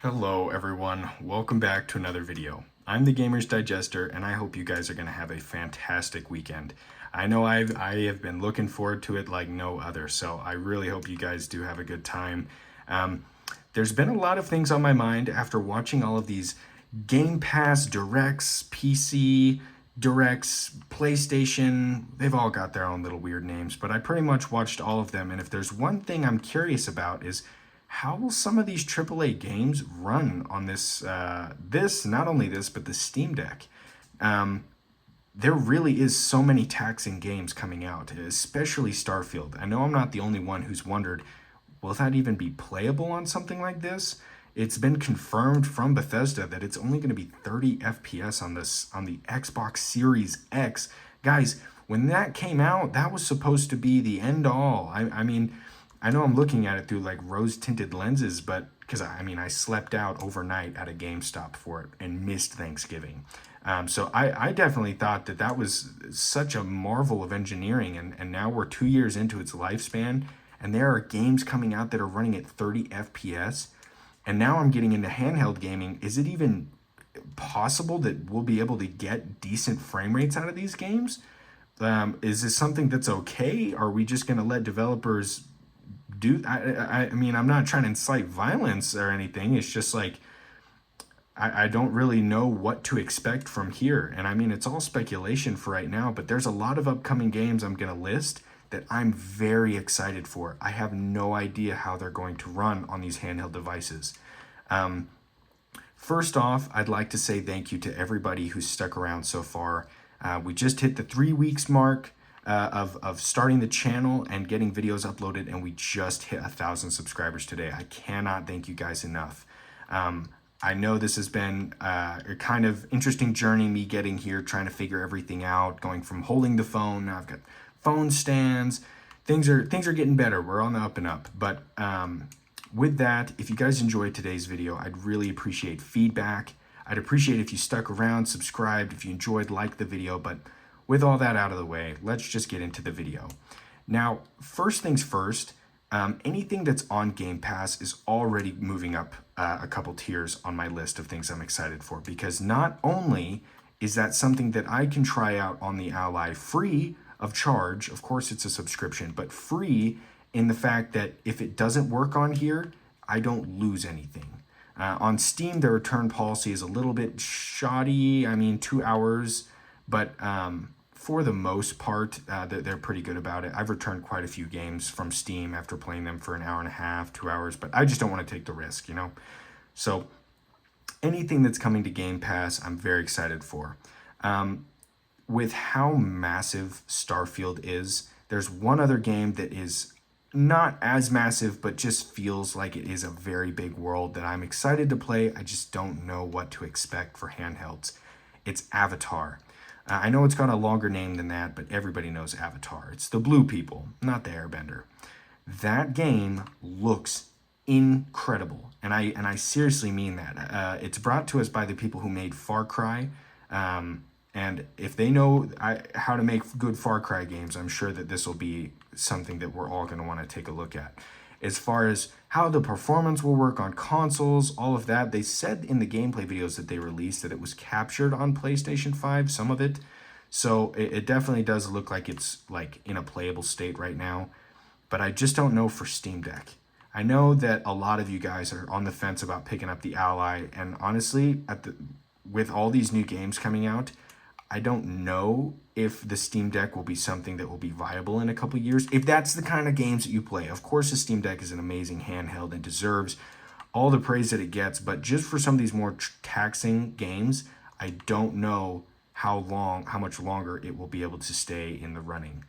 Hello everyone, welcome back to another video. I'm the Gamer's Digester and I hope you guys are going to have a fantastic weekend. I know I have been looking forward to it like no other, so I really hope you guys do have a good time. There's been a lot of things on my mind after watching all of these Game Pass Directs, PC Directs, PlayStation. They've all got their own little weird names, but I pretty much watched all of them, and if there's one thing I'm curious about is how will some of these AAA games run on not only this, but the Steam Deck? There really is so many taxing games coming out, especially Starfield. I know I'm not the only one who's wondered, will that even be playable on something like this? It's been confirmed from Bethesda that it's only going to be 30 FPS on the Xbox Series X. Guys, when that came out, that was supposed to be the end all. I mean, I know I'm looking at it through like rose-tinted lenses, but because I slept out overnight at a GameStop for it and missed Thanksgiving. So I definitely thought that that was such a marvel of engineering, and now we're 2 years into its lifespan, and there are games coming out that are running at 30 FPS. And now I'm getting into handheld gaming. Is it even possible that we'll be able to get decent frame rates out of these games? Is this something that's okay? Are we just going to let developers do? I mean, I'm not trying to incite violence or anything. It's just like I don't really know what to expect from here. And I mean, it's all speculation for right now, but there's a lot of upcoming games I'm going to list that I'm very excited for. I have no idea how they're going to run on these handheld devices. First off, I'd like to say thank you to everybody who's stuck around so far. We just hit the 3 weeks mark of starting the channel and getting videos uploaded, and we just hit 1,000 subscribers today. I cannot thank you guys enough. I know this has been a kind of interesting journey, me getting here, trying to figure everything out, going from holding the phone, now I've got phone stands. Things are getting better. We're on the up and up. But with that, if you guys enjoyed today's video, I'd really appreciate feedback. I'd appreciate if you stuck around, subscribed, if you enjoyed, like the video. But with all that out of the way, let's just get into the video. Now, first things first, anything that's on Game Pass is already moving up a couple tiers on my list of things I'm excited for, because not only is that something that I can try out on the Ally free of charge, of course it's a subscription, but free in the fact that if it doesn't work on here, I don't lose anything. On Steam, their return policy is a little bit shoddy. I mean, 2 hours, but for the most part, they're pretty good about it. I've returned quite a few games from Steam after playing them for an hour and a half, 2 hours, but I just don't want to take the risk, you know? So anything that's coming to Game Pass, I'm very excited for. With how massive Starfield is, there's one other game that is not as massive, but just feels like it is a very big world that I'm excited to play. I just don't know what to expect for handhelds. It's Avatar. I know it's got a longer name than that, but everybody knows Avatar. It's the blue people, not the airbender. That game looks incredible, and I seriously mean that. It's brought to us by the people who made Far Cry, and if they know how to make good Far Cry games, I'm sure that this will be something that we're all going to want to take a look at. As far as how the performance will work on consoles, all of that, they said in the gameplay videos that they released that it was captured on PlayStation 5, some of it. So it definitely does look like it's like in a playable state right now. But I just don't know for Steam Deck. I know that a lot of you guys are on the fence about picking up the Ally, and honestly, with all these new games coming out, I don't know if the Steam Deck will be something that will be viable in a couple years. If that's the kind of games that you play, of course the Steam Deck is an amazing handheld and deserves all the praise that it gets, but just for some of these more taxing games, I don't know how much longer it will be able to stay in the running.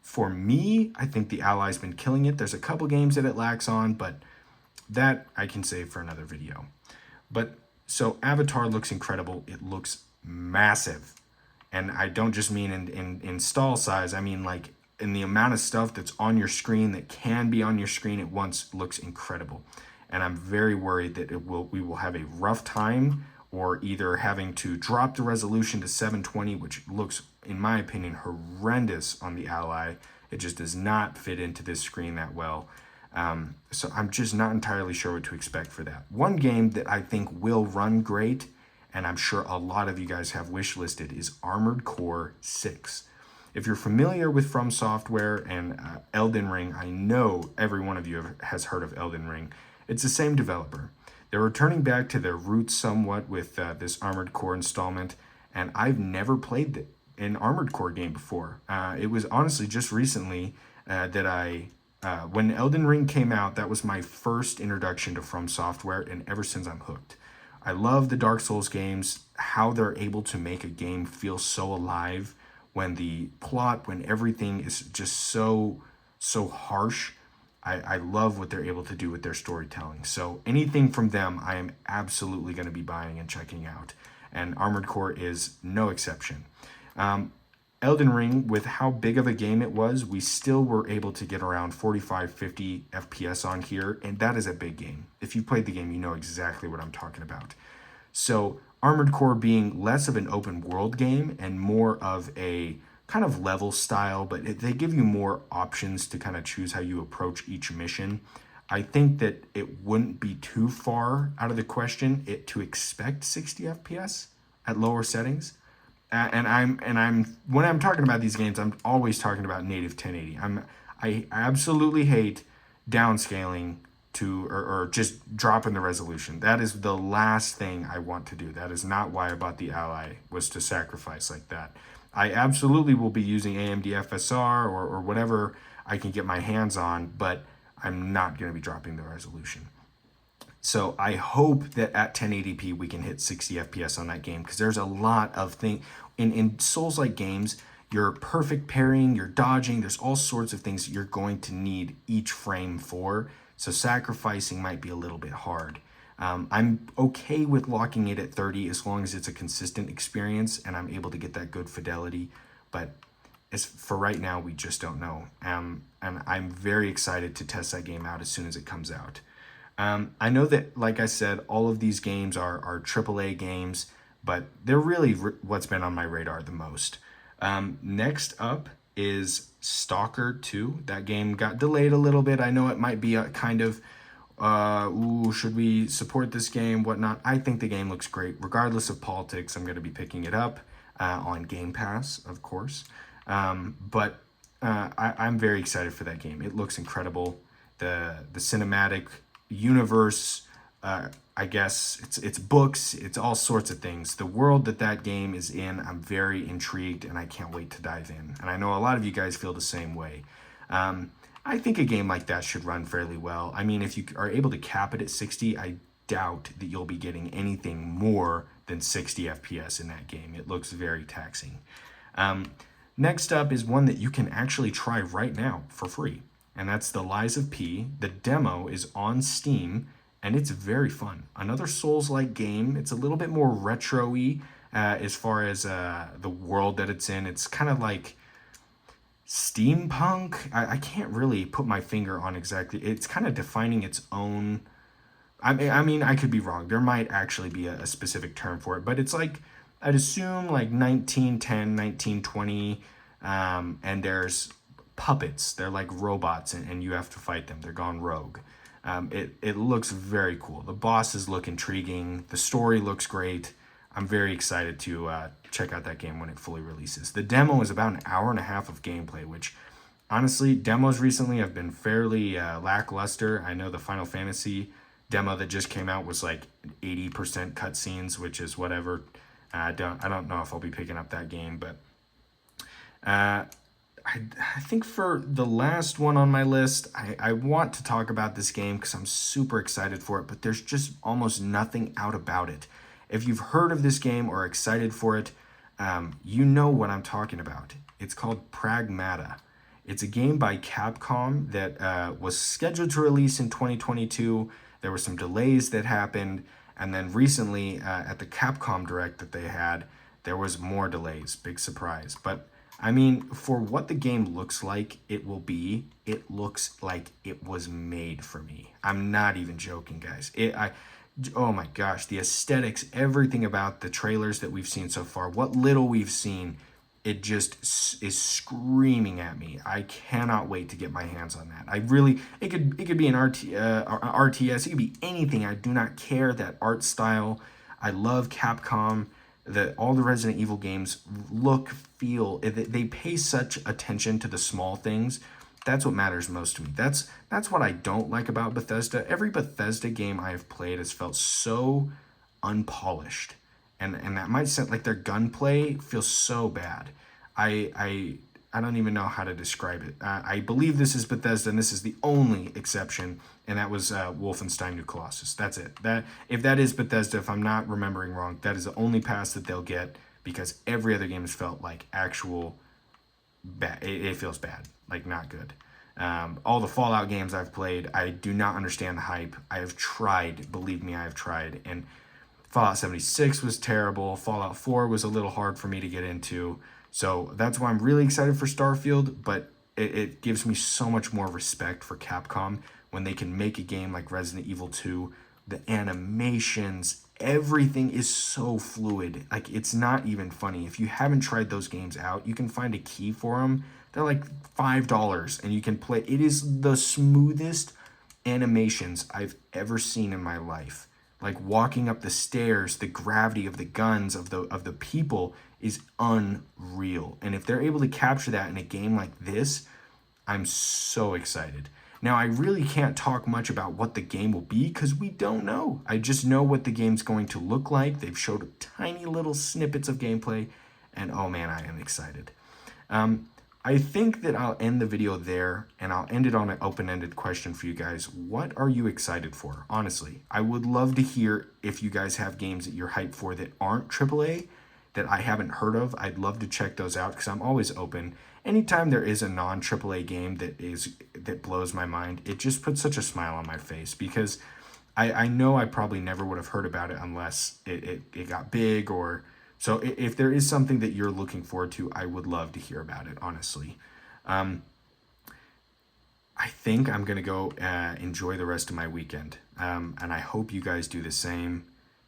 For me, I think the Ally's been killing it. There's a couple games that it lacks on, but that I can save for another video. But so Avatar looks incredible. It looks massive, and I don't just mean in install size. I mean like in the amount of stuff that's on your screen that can be on your screen at once. Looks incredible, and I'm very worried that we will have a rough time, or either having to drop the resolution to 720, which looks, in my opinion, horrendous on the Ally. It just does not fit into this screen that well. So I'm just not entirely sure what to expect for that. One game that I think will run great, and I'm sure a lot of you guys have wish listed, is Armored Core 6. If you're familiar with From Software and Elden Ring, I know every one of you has heard of Elden Ring. It's the same developer. They're returning back to their roots somewhat with this Armored Core installment, and I've never played an Armored Core game before. It was honestly just recently when Elden Ring came out, that was my first introduction to From Software, and ever since I'm hooked. I love the Dark Souls games, how they're able to make a game feel so alive when the plot, when everything is just so harsh. I love what they're able to do with their storytelling. So anything from them, I am absolutely going to be buying and checking out. And Armored Core is no exception. Elden Ring, with how big of a game it was, we still were able to get around 45, 50 FPS on here, and that is a big game. If you've played the game, you know exactly what I'm talking about. So Armored Core being less of an open world game and more of a kind of level style, but they give you more options to kind of choose how you approach each mission. I think that it wouldn't be too far out of the question to expect 60 FPS at lower settings. And I'm when I'm talking about these games, I'm always talking about native 1080. I absolutely hate downscaling to or just dropping the resolution. That is the last thing I want to do. That is not why I bought the Ally, was to sacrifice like that. I absolutely will be using AMD FSR or whatever I can get my hands on, but I'm not going to be dropping the resolution. So I hope that at 1080p we can hit 60 FPS on that game, because there's a lot of things in Souls-like games. Your perfect parrying, your dodging, there's all sorts of things you're going to need each frame for. So sacrificing might be a little bit hard. I'm okay with locking it at 30 as long as it's a consistent experience and I'm able to get that good fidelity. But as for right now, we just don't know. And I'm very excited to test that game out as soon as it comes out. I know that, like I said, all of these games are AAA games, but they're really what's been on my radar the most. Next up is Stalker 2. That game got delayed a little bit. I know it might be a kind of, should we support this game, whatnot. I think the game looks great. Regardless of politics, I'm going to be picking it up on Game Pass, of course. But I'm very excited for that game. It looks incredible. The cinematic universe, I guess it's books, it's all sorts of things. The world that game is in, I'm very intrigued and I can't wait to dive in. And I know a lot of you guys feel the same way. I think a game like that should run fairly well. I mean, if you are able to cap it at 60, I doubt that you'll be getting anything more than 60 FPS in that game. It looks very taxing. Next up is one that you can actually try right now for free, and that's The Lies of P. The demo is on Steam, and it's very fun. Another Souls-like game. It's a little bit more retro-y as far as the world that it's in. It's kind of like steampunk. I can't really put my finger on exactly. It's kind of defining its own. I mean, I could be wrong. There might actually be a specific term for it, but it's like, I'd assume like 1910, 1920, and there's puppets. They're like robots, and you have to fight them. They're gone rogue. It looks very cool. The bosses look intriguing. The story looks great. I'm very excited to check out that game when it fully releases. The demo is about an hour and a half of gameplay, which honestly, demos recently have been fairly lackluster. I know the Final Fantasy demo that just came out was like 80% cutscenes, which is whatever. I don't know if I'll be picking up that game, but I think for the last one on my list, I want to talk about this game because I'm super excited for it, but there's just almost nothing out about it. If you've heard of this game or excited for it, you know what I'm talking about. It's called Pragmata. It's a game by Capcom that was scheduled to release in 2022. There were some delays that happened, and then recently at the Capcom Direct that they had, there was more delays. Big surprise. But I mean, for what the game looks like it looks like it was made for me. I'm not even joking, guys. Oh my gosh, the aesthetics, everything about the trailers that we've seen so far, what little we've seen, it just is screaming at me. I cannot wait to get my hands on that. I really, it could be an RTS, it could be anything. I do not care. That art style, I love Capcom. All the Resident Evil games look, feel, they pay such attention to the small things. That's what matters most to me. That's what I don't like about Bethesda. Every Bethesda game I have played has felt so unpolished, and that might sound like their gunplay feels so bad. I don't even know how to describe it. I believe this is Bethesda, and this is the only exception, and that was Wolfenstein New Colossus. That's it. That if that is Bethesda, if I'm not remembering wrong, that is the only pass that they'll get, because every other game has felt like actual bad. It feels bad, like not good. All the Fallout games I've played, I do not understand the hype. I have tried, believe me, I have tried, and Fallout 76 was terrible. Fallout 4 was a little hard for me to get into. So that's why I'm really excited for Starfield, but it gives me so much more respect for Capcom when they can make a game like Resident Evil 2. The animations, everything is so fluid. Like, it's not even funny. If you haven't tried those games out, you can find a key for them. They're like $5 and you can play. It is the smoothest animations I've ever seen in my life. Like walking up the stairs, the gravity of the guns of the people is unreal. And if they're able to capture that in a game like this, I'm so excited. Now, I really can't talk much about what the game will be because we don't know. I just know what the game's going to look like. They've showed tiny little snippets of gameplay, and oh man, I am excited. I think that I'll end the video there, and I'll end it on an open-ended question for you guys. What are you excited for? Honestly, I would love to hear if you guys have games that you're hyped for that aren't AAA, that I haven't heard of. I'd love to check those out because I'm always open. Anytime there is a non-AAA game that blows my mind, it just puts such a smile on my face, because I know I probably never would have heard about it unless it got big. Or so if there is something that you're looking forward to, I would love to hear about it, honestly. I think I'm going to go enjoy the rest of my weekend. And I hope you guys do the same.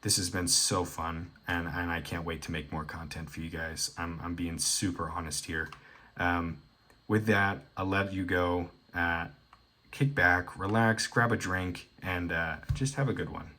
This has been so fun, and I can't wait to make more content for you guys. I'm being super honest here. With that, I'll let you go. Kick back, relax, grab a drink, and just have a good one.